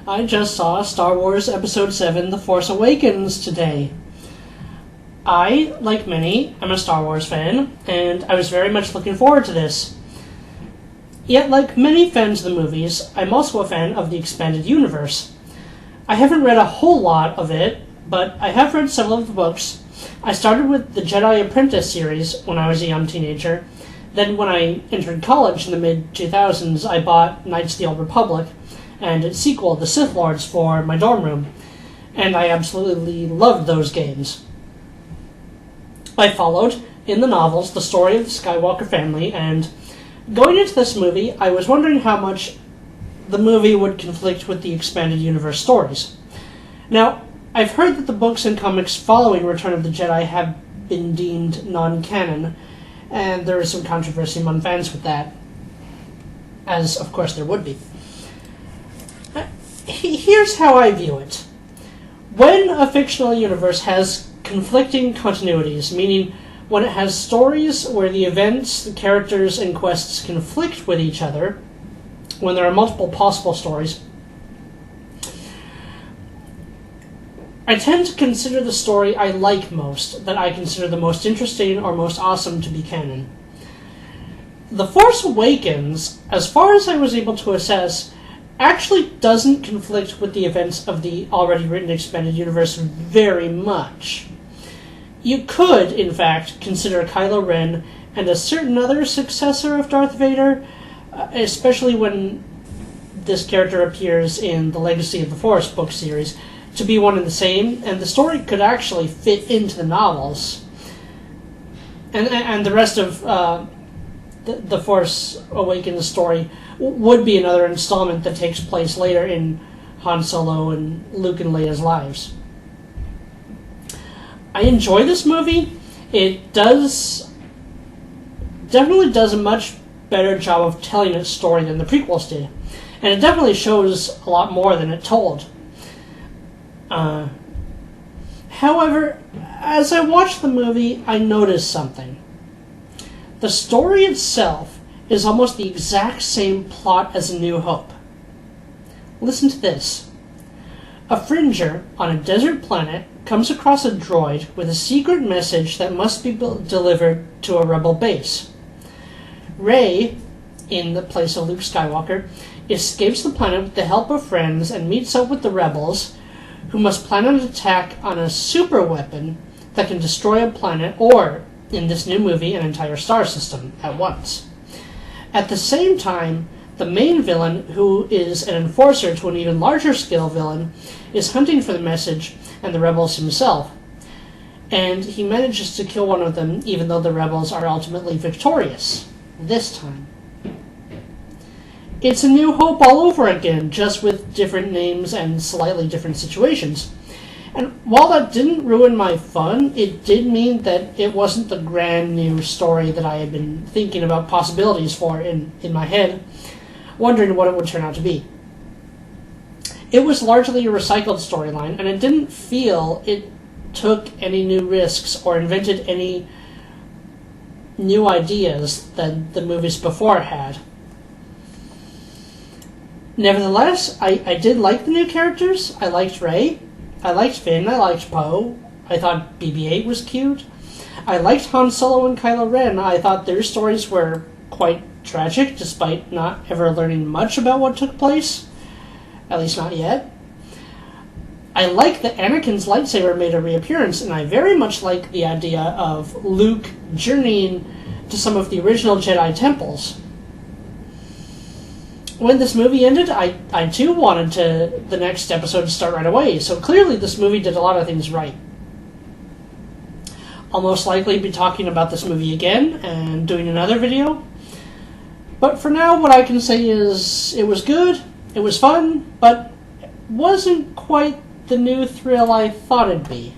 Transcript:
I just saw Star Wars Episode VII, The Force Awakens today. I, like many, am a Star Wars fan, and I was very much looking forward to this. Yet, like many fans of the movies, I'm also a fan of the expanded universe. I haven't read a whole lot of it, but I have read several of the books. I started with the Jedi Apprentice series when I was a young teenager. Then when I entered college in the mid-2000s, I bought Knights of the Old Republic and its sequel, The Sith Lords, for my dorm room, and I absolutely loved those games. I followed, in the novels, the story of the Skywalker family, and going into this movie, I was wondering how much the movie would conflict with the expanded universe stories. Now, I've heard that the books and comics following Return of the Jedi have been deemed non-canon, and there is some controversy among fans with that, as of course there would be. Here's how I view it. When a fictional universe has conflicting continuities, meaning when it has stories where the events, the characters, and quests conflict with each other, when there are multiple possible stories, I tend to consider the story I like most, that I consider the most interesting or most awesome, to be canon. The Force Awakens, as far as I was able to assess, actually doesn't conflict with the events of the already written expanded universe very much. You could, in fact, consider Kylo Ren and a certain other successor of Darth Vader, especially when this character appears in the Legacy of the Force book series, to be one and the same, and the story could actually fit into the novels. And the rest of the Force Awakens story would be another installment that takes place later in Han Solo and Luke and Leia's lives. I enjoy this movie. It definitely does a much better job of telling its story than the prequels did, and it definitely shows a lot more than it told. However, as I watched the movie, I noticed something. The story itself is almost the exact same plot as A New Hope. Listen to this. A Fringer on a desert planet comes across a droid with a secret message that must be delivered to a rebel base. Rey, in the place of Luke Skywalker, escapes the planet with the help of friends and meets up with the rebels, who must plan an attack on a super weapon that can destroy a planet or, in this new movie, an entire star system at once. At the same time, the main villain, who is an enforcer to an even larger scale villain, is hunting for the message and the rebels himself, and he manages to kill one of them even though the rebels are ultimately victorious, this time. It's A New Hope all over again, just with different names and slightly different situations. And while that didn't ruin my fun, it did mean that it wasn't the grand new story that I had been thinking about possibilities for in my head, wondering what it would turn out to be. It was largely a recycled storyline, and it didn't feel it took any new risks or invented any new ideas that the movies before had. Nevertheless, I did like the new characters. I liked Rey. I liked Finn. I liked Poe. I thought BB-8 was cute. I liked Han Solo and Kylo Ren. I thought their stories were quite tragic, despite not ever learning much about what took place. At least not yet. I like that Anakin's lightsaber made a reappearance, and I very much like the idea of Luke journeying to some of the original Jedi temples. When this movie ended, I too wanted the next episode to start right away, so clearly this movie did a lot of things right. I'll most likely be talking about this movie again and doing another video, but for now what I can say is it was good, it was fun, but it wasn't quite the new thrill I thought it'd be.